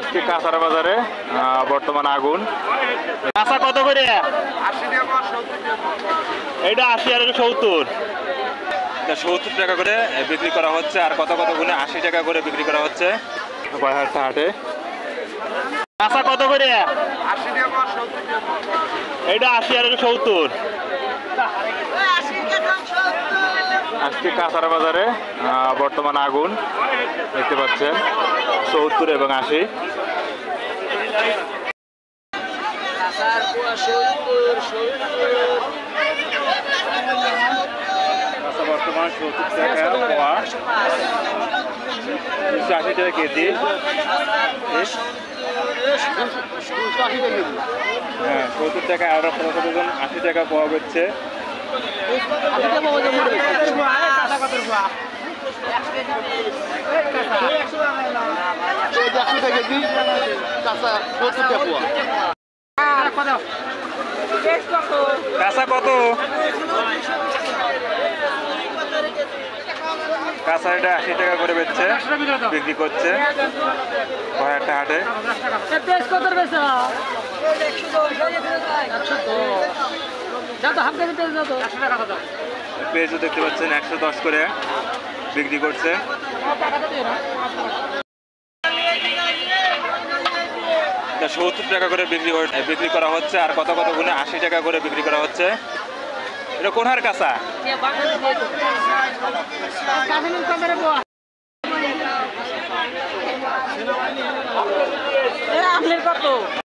আজকে কাঁচার বাজারে বর্তমান আগুন। কাঁচা কত করে? 80 টাকা 70 টাকা। এটা 80 আর এটা 70। 70 টাকা করে বিক্রি করা হচ্ছে, আর কত কত গুণে 80 টাকা করে বিক্রি করা হচ্ছে বাজারটা হাটে। কাঁচা কত করে? 80 টাকা 70 টাকা। এটা 80 আর এটা 70। আজকে কাঁচার বাজারে বর্তমান আগুন দেখতে পাচ্ছেন 70 এবং 80। বর্তমান 70 টাকা পোয়া, 280 টাকা কেজি। হ্যাঁ, 70 টাকা আর কতজন 80 টাকা পাওয়া যাচ্ছে। কাঁচা কত? কাঁচা এটা 80 টাকা করে বেচছে, বিক্রি করছে একটা হাটে। পেঁয়াজও দেখতে পাচ্ছেন 110 করে বিক্রি করছে। 70 টাকা করে বিক্রি করা হচ্ছে, আর কত কত গুণে 80 টাকা করে বিক্রি করা হচ্ছে। এটা কোন হার কাঁচা? আপনার কত?